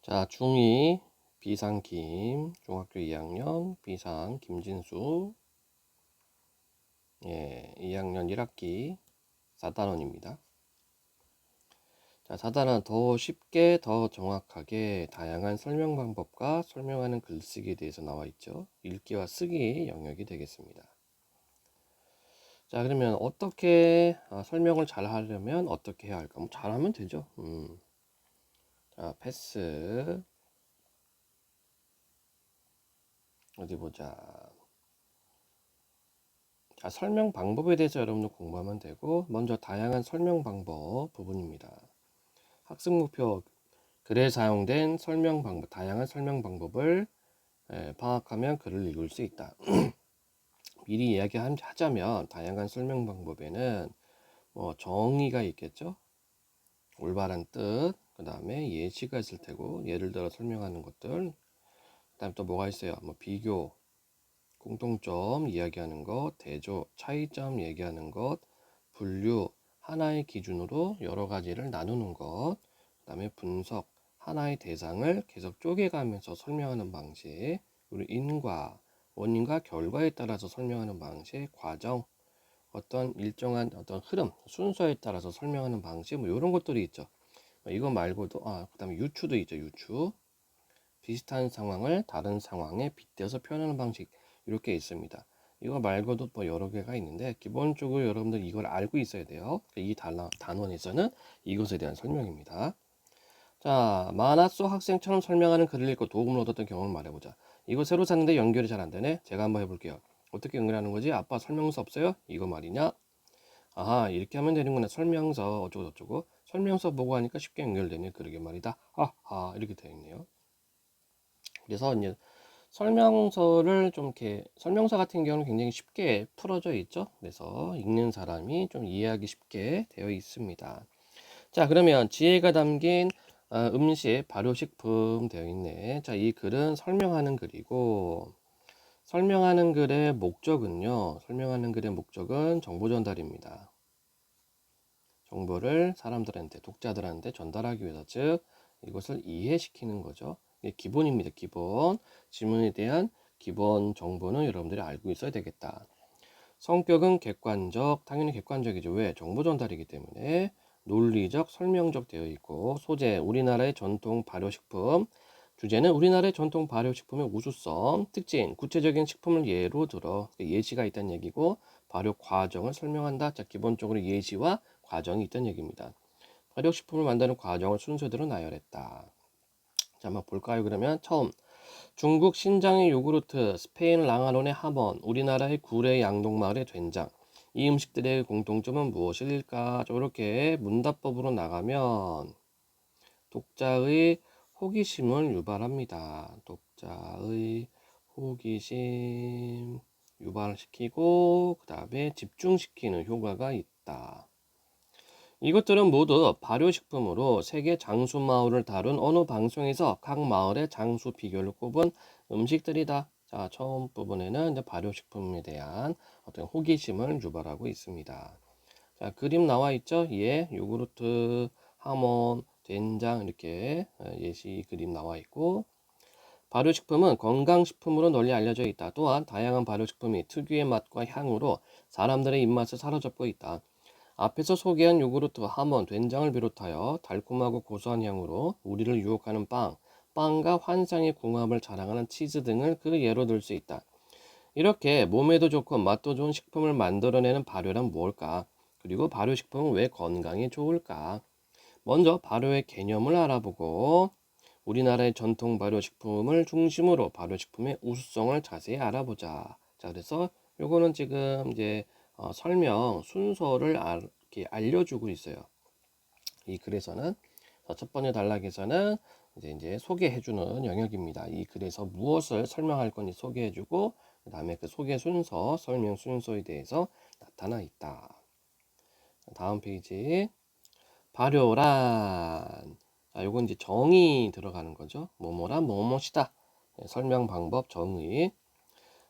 자, 중2 비상 중학교 2학년 비상 김진수, 2학년 1학기 4단원입니다. 자, 4단원 더 쉽게 더 정확하게 다양한 설명 방법과 설명하는 글쓰기에 대해서 나와 있죠. 읽기와 쓰기 영역이 되겠습니다. 자, 그러면 어떻게 설명을 잘 하려면 어떻게 해야 할까? 뭐 잘하면 되죠. 자, 패스 어디 보자. 자, 설명 방법에 대해서 여러분들 공부하면 되고, 먼저 다양한 설명 방법 부분입니다. 학습 목표 글에 사용된 설명 방법, 다양한 설명 방법을 파악하면 글을 읽을 수 있다. 미리 이야기하자면 다양한 설명 방법에는 뭐 정의가 있겠죠. 올바른 뜻, 그 다음에 예시가 있을 테고, 예를 들어 설명하는 것들, 그 다음에 또 뭐가 있어요. 뭐 비교, 공통점 이야기하는 것, 대조, 차이점 얘기하는 것, 분류, 하나의 기준으로 여러 가지를 나누는 것, 그 다음에 분석, 하나의 대상을 계속 쪼개가면서 설명하는 방식, 그리고 인과, 원인과 결과에 따라서 설명하는 방식, 과정, 어떤 일정한 어떤 흐름, 순서에 따라서 설명하는 방식, 뭐 이런 것들이 있죠. 이거 말고도, 그 다음에 유추도 있죠, 유추. 비슷한 상황을 다른 상황에 빗대서 표현하는 방식, 이렇게 있습니다. 이거 말고도 뭐 여러 개가 있는데 기본적으로 여러분들 이걸 알고 있어야 돼요. 이 단원에서는 이것에 대한 설명입니다. 자, 만화 속 학생처럼 설명하는 글을 읽고 도움을 얻었던 경험을 말해보자. 이거 새로 샀는데 연결이 잘 안 되네. 제가 한번 해볼게요. 어떻게 연결하는 거지? 아빠 설명서 없어요? 이거 말이냐? 아하, 이렇게 하면 되는구나. 설명서 어쩌고 저쩌고. 설명서 보고 하니까 쉽게 연결되네. 그러게 말이다. 하하, 이렇게 되어 있네요. 그래서 이제 설명서를 좀 이렇게 설명서 같은 경우는 굉장히 쉽게 풀어져 있죠. 그래서 읽는 사람이 좀 이해하기 쉽게 되어 있습니다. 자, 그러면 지혜가 담긴 음식, 발효식품 되어 있네. 자, 이 글은 설명하는 글이고, 설명하는 글의 목적은요. 설명하는 글의 목적은 정보 전달입니다. 정보를 사람들한테, 독자들한테 전달하기 위해서, 즉 이것을 이해시키는 거죠. 이게 기본입니다. 기본. 지문에 대한 기본 정보는 여러분들이 알고 있어야 되겠다. 성격은 객관적, 당연히 객관적이죠. 왜? 정보 전달이기 때문에. 논리적, 설명적 되어 있고, 소재, 우리나라의 전통 발효식품. 주제는 우리나라의 전통 발효식품의 우수성, 특징, 구체적인 식품을 예로 들어 예시가 있다는 얘기고, 발효 과정을 설명한다. 자, 기본적으로 예시와 과정이 있다는 얘기입니다. 발효식품을 만드는 과정을 순서대로 나열했다. 자, 한번 볼까요? 그러면 처음 중국 신장의 요구르트, 스페인 랑아론의 하몬, 우리나라의 구례 양동마을의 된장. 이 음식들의 공통점은 무엇일까? 이렇게 문답법으로 나가면 독자의 호기심을 유발합니다. 독자의 호기심 유발시키고 그 다음에 집중시키는 효과가 있다. 이것들은 모두 발효식품으로 세계 장수 마을을 다룬 어느 방송에서 각 마을의 장수 비결을 꼽은 음식들이다. 자, 처음 부분에는 이제 발효식품에 대한 어떤 호기심을 유발하고 있습니다. 자, 그림 나와 있죠? 예, 요구르트, 하몬, 된장 이렇게 예시 그림 나와 있고, 발효식품은 건강식품으로 널리 알려져 있다. 또한 다양한 발효식품이 특유의 맛과 향으로 사람들의 입맛을 사로잡고 있다. 앞에서 소개한 요구르트, 하몬, 된장을 비롯하여 달콤하고 고소한 향으로 우리를 유혹하는 빵, 빵과 환상의 궁합을 자랑하는 치즈 등을 그 예로 들 수 있다. 이렇게 몸에도 좋고 맛도 좋은 식품을 만들어내는 발효란 무엇일까? 그리고 발효식품은 왜 건강에 좋을까? 먼저 발효의 개념을 알아보고 우리나라의 전통 발효식품을 중심으로 발효식품의 우수성을 자세히 알아보자. 자, 그래서 요거는 지금 이제 설명 순서를 이렇게 알려주고 있어요. 이 글에서는 첫 번째 단락에서는 이제 소개해주는 영역입니다. 이 글에서 무엇을 설명할 건지 소개해주고 그 다음에 그 소개 순서, 설명 순서에 대해서 나타나 있다. 다음 페이지. 발효란. 자, 요건 이제 정의 들어가는 거죠. 뭐뭐란 뭐뭐시다. 설명 방법 정의.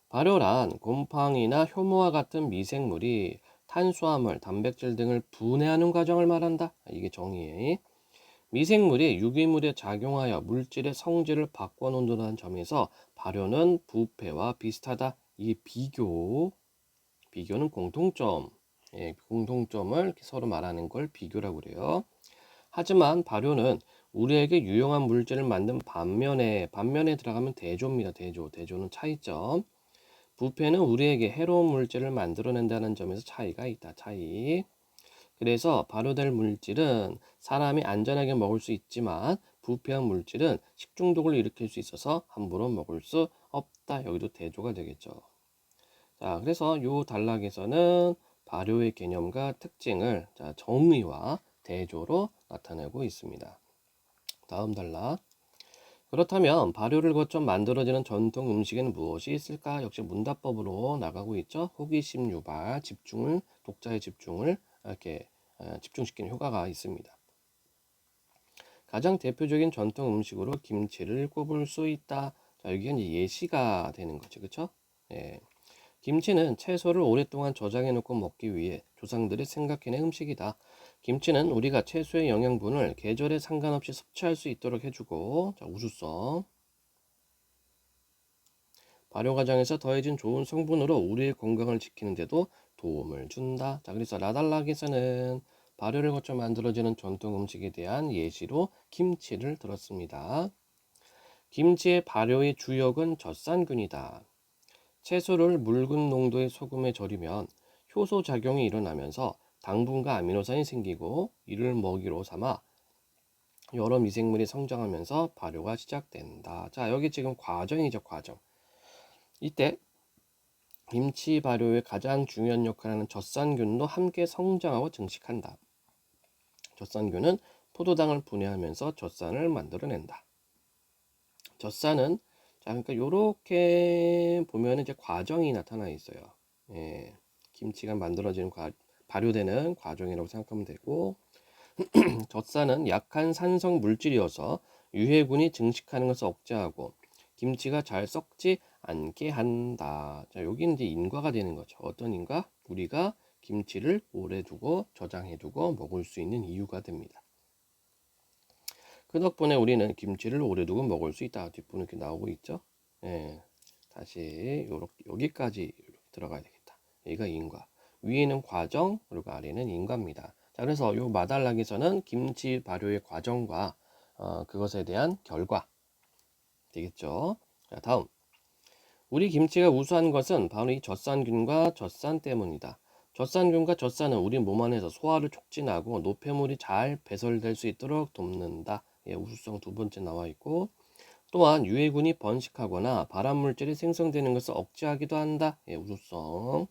발효란 곰팡이나 효모와 같은 미생물이 탄수화물, 단백질 등을 분해하는 과정을 말한다. 이게 정의예요. 미생물이 유기물에 작용하여 물질의 성질을 바꿔놓는다는 점에서 발효는 부패와 비슷하다. 이게 비교는 공통점, 공통점을 이렇게 서로 말하는 걸 비교라고 그래요. 하지만 발효는 우리에게 유용한 물질을 만든 반면에 들어가면 대조입니다. 대조는 차이점. 부패는 우리에게 해로운 물질을 만들어낸다는 점에서 차이가 있다. 차이. 그래서 발효될 물질은 사람이 안전하게 먹을 수 있지만 부패한 물질은 식중독을 일으킬 수 있어서 함부로 먹을 수 없다. 여기도 대조가 되겠죠. 자, 그래서 이 단락에서는 발효의 개념과 특징을 정의와 대조로 나타내고 있습니다. 다음 단락. 그렇다면 발효를 거쳐 만들어지는 전통 음식에는 무엇이 있을까? 역시 문답법으로 나가고 있죠. 호기심 유발, 독자의 집중을 이렇게 집중시키는 효과가 있습니다. 가장 대표적인 전통 음식으로 김치를 꼽을 수 있다. 자, 여기가 이제 예시가 되는 거죠. 그렇죠? 예. 김치는 채소를 오랫동안 저장해 놓고 먹기 위해 조상들이 생각해낸 음식이다. 김치는 우리가 채소의 영양분을 계절에 상관없이 섭취할 수 있도록 해주고, 자, 우수성. 발효 과정에서 더해진 좋은 성분으로 우리의 건강을 지키는 데도 도움을 준다. 자, 그래서 라달락에서는 발효를 거쳐 만들어지는 전통 음식에 대한 예시로 김치를 들었습니다. 김치의 발효의 주역은 젖산균이다. 채소를 묽은 농도의 소금에 절이면 효소 작용이 일어나면서 당분과 아미노산이 생기고 이를 먹이로 삼아 여러 미생물이 성장하면서 발효가 시작된다. 자, 여기 지금 과정이죠, 과정. 이때 김치 발효의 가장 중요한 역할을 하는 젖산균도 함께 성장하고 증식한다. 젖산균은 포도당을 분해하면서 젖산을 만들어낸다. 젖산은 자, 그러니까 이렇게 보면 이제 과정이 나타나 있어요. 예, 김치가 만들어지는 발효되는 과정이라고 생각하면 되고, 젖산은 약한 산성 물질이어서 유해군이 증식하는 것을 억제하고 김치가 잘 썩지 않게 한다. 자, 여기 이제 인과가 되는 거죠. 어떤 인과? 우리가 김치를 오래 두고 저장해 두고 먹을 수 있는 이유가 됩니다. 그 덕분에 우리는 김치를 오래 두고 먹을 수 있다. 뒷부분 이렇게 나오고 있죠. 예, 다시 여기까지 들어가야 되겠다. 여기가 인과. 위에는 과정, 그리고 아래는 인과입니다. 자, 그래서 요 마달락에서는 김치 발효의 과정과 그것에 대한 결과 되겠죠. 자, 다음. 우리 김치가 우수한 것은 바로 이 젖산균과 젖산 때문이다. 젖산균과 젖산은 우리 몸 안에서 소화를 촉진하고 노폐물이 잘 배설될 수 있도록 돕는다. 예, 우수성 두 번째 나와 있고, 또한 유해군이 번식하거나 발암물질이 생성되는 것을 억제하기도 한다. 예, 우수성.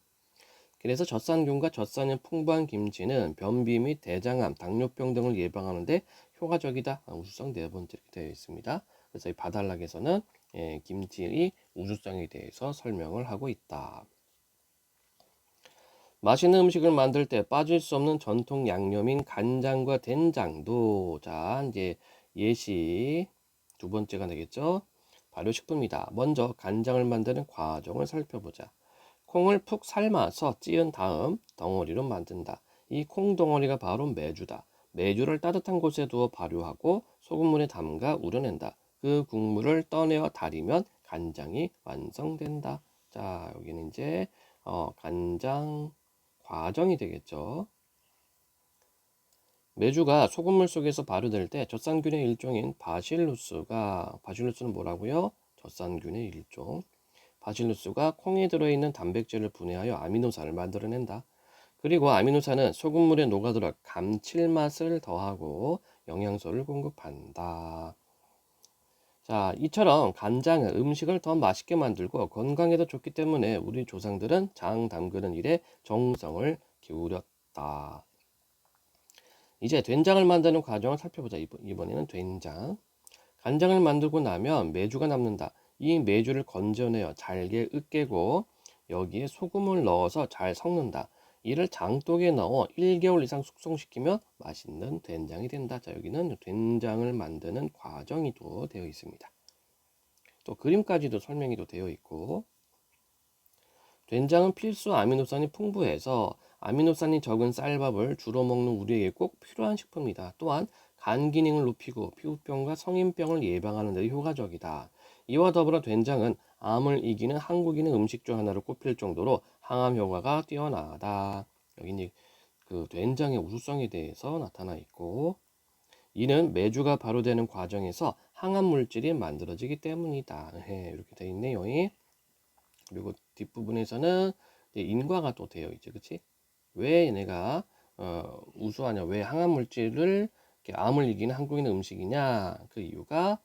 그래서 젖산균과 젖산이 풍부한 김치는 변비 및 대장암, 당뇨병 등을 예방하는 데 효과적이다. 우수성 네 번째 이렇게 되어 있습니다. 그래서 이 바달락에서는 김치의 우수성에 대해서 설명을 하고 있다. 맛있는 음식을 만들 때 빠질 수 없는 전통 양념인 간장과 된장도 자, 이제 예시 두 번째가 되겠죠. 발효식품이다. 먼저 간장을 만드는 과정을 살펴보자. 콩을 푹 삶아서 찌은 다음 덩어리로 만든다. 이 콩 덩어리가 바로 메주다. 메주를 따뜻한 곳에 두어 발효하고 소금물에 담가 우려낸다. 그 국물을 떠내어 달이면 간장이 완성된다. 자, 여기는 이제 간장 과정이 되겠죠. 메주가 소금물 속에서 발효될 때 젖산균의 일종인 바실루스는 뭐라고요? 젖산균의 일종. 바실루스가 콩에 들어있는 단백질을 분해하여 아미노산을 만들어낸다. 그리고 아미노산은 소금물에 녹아들어 감칠맛을 더하고 영양소를 공급한다. 자, 이처럼 간장은 음식을 더 맛있게 만들고 건강에도 좋기 때문에 우리 조상들은 장 담그는 일에 정성을 기울였다. 이제 된장을 만드는 과정을 살펴보자. 이번에는 된장. 간장을 만들고 나면 메주가 남는다. 이 메주를 건져내어 잘게 으깨고 여기에 소금을 넣어서 잘 섞는다. 이를 장독에 넣어 1개월 이상 숙성시키면 맛있는 된장이 된다. 자, 여기는 된장을 만드는 과정이 또 되어 있습니다. 또 그림까지도 설명이 또 되어 있고, 된장은 필수 아미노산이 풍부해서 아미노산이 적은 쌀밥을 주로 먹는 우리에게 꼭 필요한 식품이다. 또한 간 기능을 높이고 피부병과 성인병을 예방하는 데 효과적이다. 이와 더불어 된장은 암을 이기는 한국인의 음식 중 하나로 꼽힐 정도로 항암 효과가 뛰어나다. 여기 이제 그 된장의 우수성에 대해서 나타나 있고, 이는 메주가 발효되는 과정에서 항암 물질이 만들어지기 때문이다. 이렇게 되어 있네요. 그리고 뒷부분에서는 인과가 또 되어 있죠. 그치? 왜 얘네가 우수하냐, 왜 항암 물질을 암을 이기는 한국인의 음식이냐, 그 이유가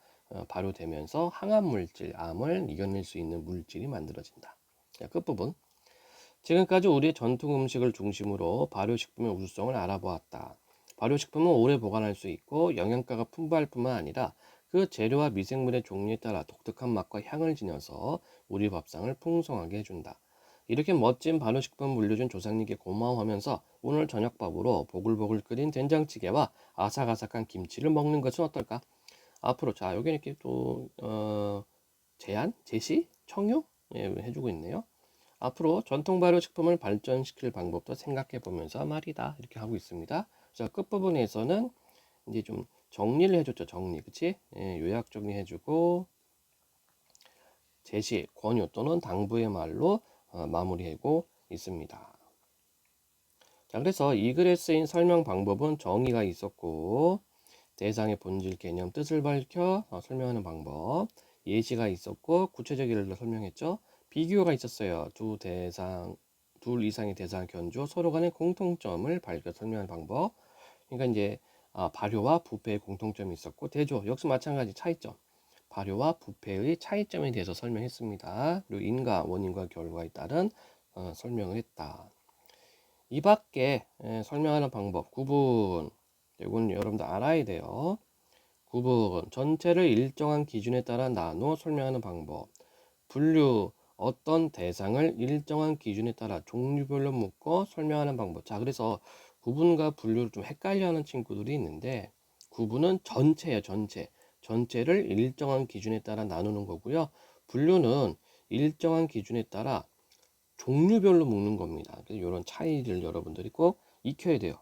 발효되면서 항암 물질, 암을 이겨낼 수 있는 물질이 만들어진다. 자, 끝부분. 지금까지 우리의 전통 음식을 중심으로 발효식품의 우수성을 알아보았다. 발효식품은 오래 보관할 수 있고 영양가가 풍부할 뿐만 아니라 그 재료와 미생물의 종류에 따라 독특한 맛과 향을 지녀서 우리 밥상을 풍성하게 해준다. 이렇게 멋진 발효식품 물려준 조상님께 고마워하면서 오늘 저녁밥으로 보글보글 끓인 된장찌개와 아삭아삭한 김치를 먹는 것은 어떨까? 앞으로 자 여기 이렇게 또 제안, 제시, 청유 해주고 있네요. 앞으로 전통 발효식품을 발전시킬 방법도 생각해 보면서 말이다. 이렇게 하고 있습니다. 자, 끝부분에서는 이제 좀 정리를 해줬죠. 정리. 그치? 요약 정리해주고, 제시, 권유 또는 당부의 말로 마무리하고 있습니다. 자, 그래서 이 글에 쓰인 설명 방법은 정의가 있었고, 대상의 본질, 개념, 뜻을 밝혀 설명하는 방법, 예시가 있었고, 구체적 예를 들어 설명했죠. 비교가 있었어요. 둘 이상의 대상 견주, 서로 간의 공통점을 밝혀 설명하는 방법. 그러니까 이제 발효와 부패의 공통점이 있었고, 대조 역시 마찬가지 차이점. 발효와 부패의 차이점에 대해서 설명했습니다. 그리고 인과 원인과 결과에 따른 설명을 했다. 이 밖에 설명하는 방법, 구분. 이건 여러분들 알아야 돼요. 구분, 전체를 일정한 기준에 따라 나누어 설명하는 방법. 분류, 어떤 대상을 일정한 기준에 따라 종류별로 묶어 설명하는 방법. 자, 그래서 구분과 분류를 좀 헷갈려하는 친구들이 있는데, 구분은 전체예요, 전체. 전체를 일정한 기준에 따라 나누는 거고요. 분류는 일정한 기준에 따라 종류별로 묶는 겁니다. 그래서 이런 차이를 여러분들이 꼭 익혀야 돼요.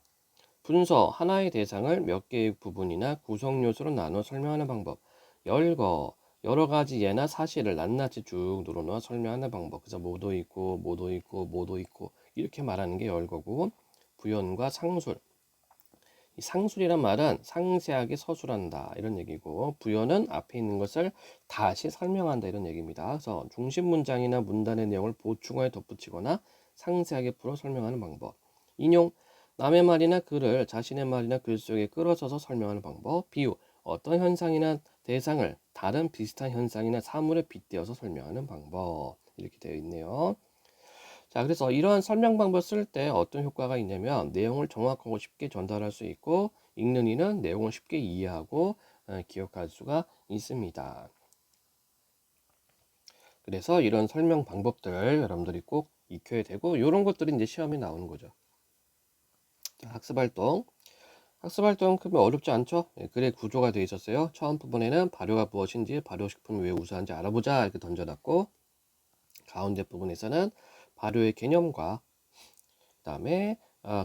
분서, 하나의 대상을 몇 개의 부분이나 구성 요소로 나눠 설명하는 방법. 열거, 여러 가지 예나 사실을 낱낱이 쭉 늘어놓아 설명하는 방법. 그래서 뭐도 있고, 뭐도 있고, 뭐도 있고 이렇게 말하는 게 열거고, 부연과 상술. 이 상술이란 말은 상세하게 서술한다 이런 얘기고, 부연은 앞에 있는 것을 다시 설명한다 이런 얘기입니다. 그래서 중심 문장이나 문단의 내용을 보충하여 덧붙이거나 상세하게 풀어 설명하는 방법. 인용, 남의 말이나 글을 자신의 말이나 글 속에 끌어서서 설명하는 방법. 비유, 어떤 현상이나 대상을 다른 비슷한 현상이나 사물에 빗대어서 설명하는 방법. 이렇게 되어 있네요. 자, 그래서 이러한 설명 방법 쓸 때 어떤 효과가 있냐면 내용을 정확하고 쉽게 전달할 수 있고, 읽는 이는 내용을 쉽게 이해하고 기억할 수가 있습니다. 그래서 이런 설명 방법들 여러분들이 꼭 익혀야 되고, 이런 것들이 이제 시험에 나오는 거죠. 자, 학습활동. 학습활동 크면 어렵지 않죠? 글의 구조가 되어 있었어요. 처음 부분에는 발효가 무엇인지, 발효식품이 왜 우수한지 알아보자 이렇게 던져놨고, 가운데 부분에서는 발효의 개념과 그 다음에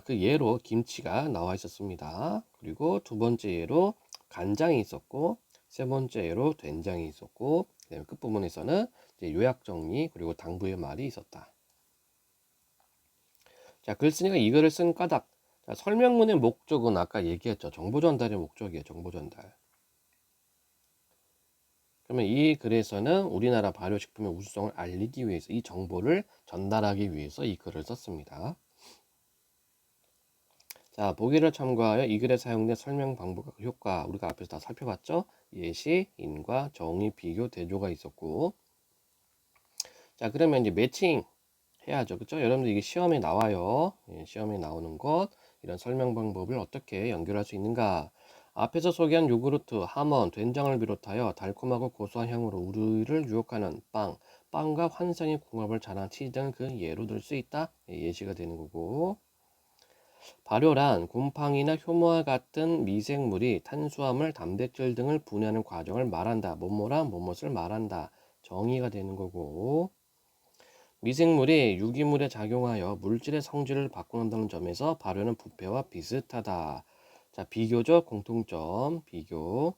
그 예로 김치가 나와 있었습니다. 그리고 두 번째 예로 간장이 있었고, 세 번째 예로 된장이 있었고, 그다음에 끝부분에서는 이제 요약 정리 그리고 당부의 말이 있었다. 자, 글쓴이가 이 글을 쓴 까닭. 자, 설명문의 목적은 아까 얘기했죠. 정보 전달의 목적이에요. 정보 전달. 그러면 이 글에서는 우리나라 발효식품의 우수성을 알리기 위해서, 이 정보를 전달하기 위해서 이 글을 썼습니다. 자, 보기를 참고하여 이 글에 사용된 설명 방법과 그 효과 우리가 앞에서 다 살펴봤죠? 예시, 인과, 정의, 비교, 대조가 있었고, 자, 그러면 이제 매칭 해야죠. 그쵸? 여러분들 이게 시험에 나와요. 시험에 나오는 것, 이런 설명 방법을 어떻게 연결할 수 있는가? 앞에서 소개한 요구르트, 하먼, 된장을 비롯하여 달콤하고 고소한 향으로 우리를 유혹하는 빵과 환상의 궁합을 자랑 치즈 등을 그 예로 들 수 있다. 예시가 되는 거고, 발효란 곰팡이나 효모와 같은 미생물이 탄수화물, 단백질 등을 분해하는 과정을 말한다. 뭐뭐란 뭐뭇을 말한다. 정의가 되는 거고, 미생물이 유기물에 작용하여 물질의 성질을 바꾼다는 점에서 발효는 부패와 비슷하다. 자, 비교적 공통점, 비교.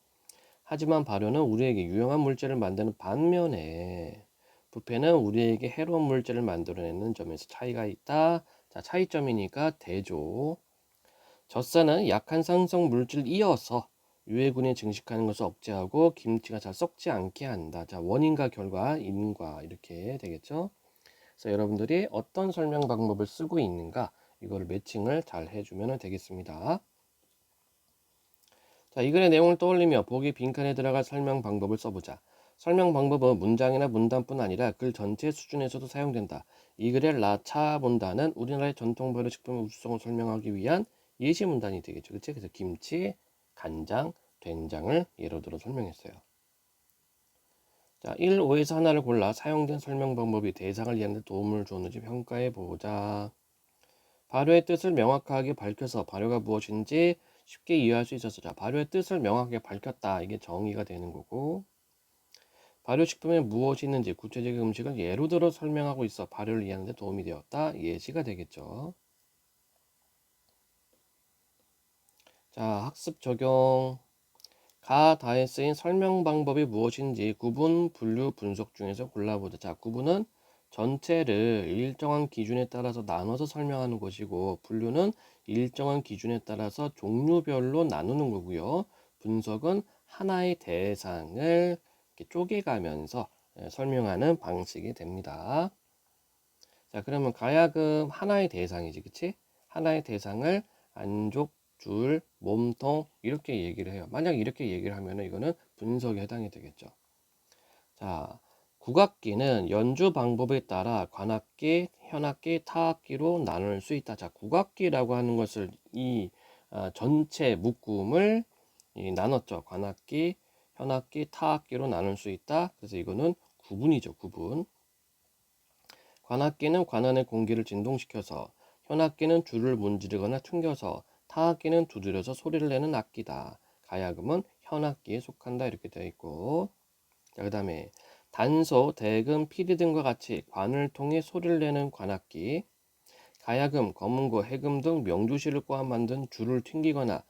하지만 발효는 우리에게 유용한 물질을 만드는 반면에 부패는 우리에게 해로운 물질을 만들어내는 점에서 차이가 있다. 자, 차이점이니까 대조. 젖산은 약한 산성 물질을 이어서 유해군이 증식하는 것을 억제하고 김치가 잘 썩지 않게 한다. 자, 원인과 결과, 인과 이렇게 되겠죠. 그래서 여러분들이 어떤 설명 방법을 쓰고 있는가 이거를 매칭을 잘 해주면 되겠습니다. 자, 이 글의 내용을 떠올리며 보기 빈칸에 들어갈 설명 방법을 써보자. 설명 방법은 문장이나 문단뿐 아니라 글 전체 수준에서도 사용된다. 이 글의 라차본단은 우리나라의 전통 발효 식품의 우수성을 설명하기 위한 예시 문단이 되겠죠. 그치? 그래서 김치, 간장, 된장을 예로 들어 설명했어요. 자, 1, 5에서 하나를 골라 사용된 설명 방법이 대상을 이해하는 데 도움을 주었는지 평가해 보자. 발효의 뜻을 명확하게 밝혀서 발효가 무엇인지 쉽게 이해할 수 있어서, 자, 발효의 뜻을 명확하게 밝혔다. 이게 정의가 되는 거고, 발효식품에 무엇이 있는지 구체적인 음식을 예로 들어 설명하고 있어 발효를 이해하는 데 도움이 되었다. 예시가 되겠죠. 자, 학습 적용. 가 다에 쓰인 설명 방법이 무엇인지 구분, 분류, 분석 중에서 골라보자. 자, 구분은 전체를 일정한 기준에 따라서 나눠서 설명하는 것이고, 분류는 일정한 기준에 따라서 종류별로 나누는 거고요. 분석은 하나의 대상을 이렇게 쪼개가면서 설명하는 방식이 됩니다. 자, 그러면 가야금 하나의 대상이지, 그치? 하나의 대상을 안족, 줄, 몸통 이렇게 얘기를 해요. 만약 이렇게 얘기를 하면 이거는 분석에 해당이 되겠죠. 자, 국악기는 연주 방법에 따라 관악기, 현악기, 타악기로 나눌 수 있다. 자, 국악기라고 하는 것을 이 전체 묶음을 나눴죠. 관악기, 현악기, 타악기로 나눌 수 있다. 그래서 이거는 구분이죠. 구분. 관악기는 관안의 공기를 진동시켜서, 현악기는 줄을 문지르거나 튕겨서, 타악기는 두드려서 소리를 내는 악기다. 가야금은 현악기에 속한다. 이렇게 되어 있고, 자, 그 다음에 단소, 대금, 피리 등과 같이 관을 통해 소리를 내는 관악기, 가야금, 검은고, 해금 등 명주실을 꼬아 만든 줄을 튕기거나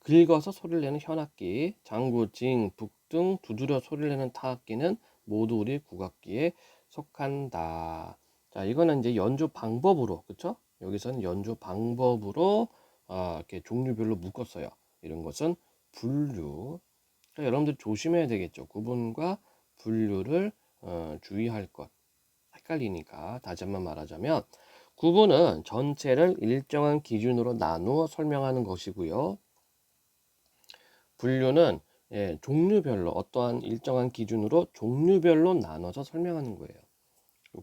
긁어서 소리를 내는 현악기, 장구, 징, 북 등 두드려 소리를 내는 타악기는 모두 우리 국악기에 속한다. 자, 이거는 이제 연주 방법으로, 그쵸? 여기서는 연주 방법으로 이렇게 종류별로 묶었어요. 이런 것은 분류. 그러니까 여러분들 조심해야 되겠죠. 구분과 분류를 주의할 것. 헷갈리니까 다시 한번 말하자면, 구분은 전체를 일정한 기준으로 나누어 설명하는 것이고요. 분류는 종류별로 어떠한 일정한 기준으로 종류별로 나눠서 설명하는 거예요.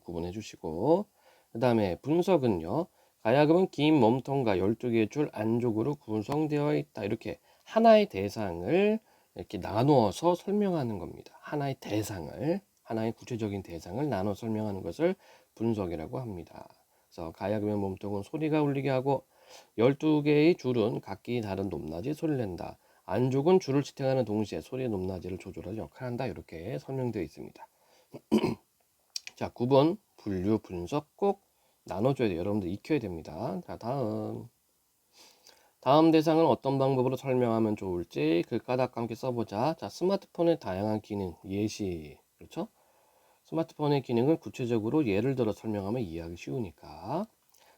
구분해 주시고, 그 다음에 분석은요. 가야금은 긴 몸통과 12개의 줄 안쪽으로 구성되어 있다. 이렇게 하나의 대상을 이렇게 나누어서 설명하는 겁니다. 하나의 대상을, 하나의 구체적인 대상을 나눠 설명하는 것을 분석이라고 합니다. 그래서 가야금의 몸통은 소리가 울리게 하고 12개의 줄은 각기 다른 높낮이 소리를 낸다. 안쪽은 줄을 지탱하는 동시에 소리의 높낮이를 조절하는 역할을 한다. 이렇게 설명되어 있습니다. 자, 구분, 분류, 분석 꼭 나눠줘야 돼요. 여러분들 익혀야 됩니다. 자, 다음 대상은 어떤 방법으로 설명하면 좋을지 글가닥과 함께 써보자. 자, 스마트폰의 다양한 기능, 예시. 그렇죠? 스마트폰의 기능을 구체적으로 예를 들어 설명하면 이해하기 쉬우니까.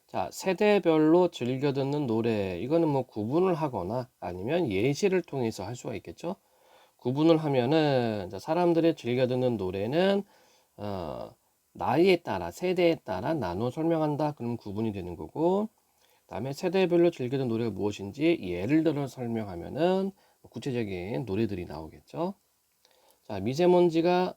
자, 세대별로 즐겨 듣는 노래. 이거는 뭐 구분을 하거나 아니면 예시를 통해서 할 수가 있겠죠? 구분을 하면은 사람들이 즐겨 듣는 노래는 나이에 따라, 세대에 따라 나눠 설명한다. 그럼 구분이 되는 거고, 그다음에 세대별로 즐겨 듣는 노래가 무엇인지 예를 들어 설명하면은 구체적인 노래들이 나오겠죠. 자, 미세먼지가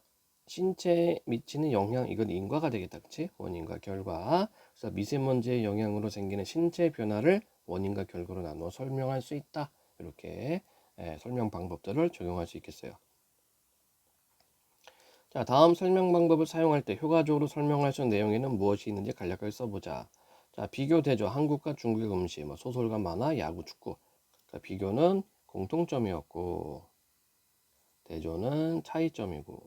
신체에 미치는 영향, 이건 인과가 되겠다. 그치? 원인과 결과. 그래서 미세먼지의 영향으로 생기는 신체 변화를 원인과 결과로 나눠 설명할 수 있다. 이렇게 설명 방법들을 적용할 수 있겠어요. 자, 다음 설명 방법을 사용할 때 효과적으로 설명할 수 있는 내용에는 무엇이 있는지 간략하게 써보자. 자, 비교 대조, 한국과 중국의 음식, 뭐 소설과 만화, 야구, 축구. 그러니까 비교는 공통점이었고, 대조는 차이점이고,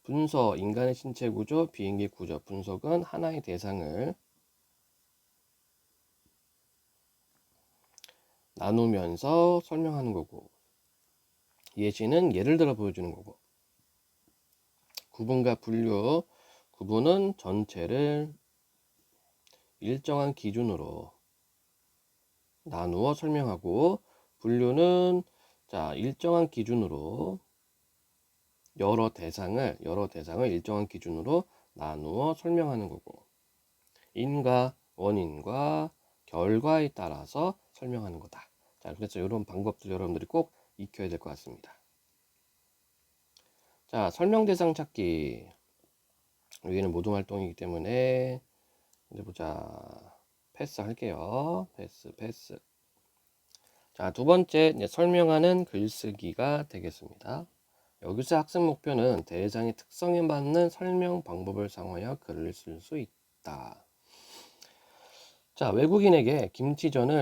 분석, 인간의 신체 구조, 비행기 구조, 분석은 하나의 대상을 나누면서 설명하는 거고, 예시는 예를 들어 보여주는 거고, 구분과 분류, 구분은 전체를 일정한 기준으로 나누어 설명하고, 분류는 일정한 기준으로 여러 대상을 일정한 기준으로 나누어 설명하는 거고, 인과 원인과 결과에 따라서 설명하는 거다. 자, 그래서 이런 방법들 여러분들이 꼭 익혀야 될 것 같습니다. 자, 설명 대상 찾기. 여기는 모든 활동이기 때문에 이제 보자. 패스 할게요. 패스. 자, 두 번째 이제 설명하는 글쓰기가 되겠습니다. 여기서 학습 목표는 대상의 특성에 맞는 설명 방법을 사용하여 글을 쓸 수 있다. 자, 외국인에게 김치전을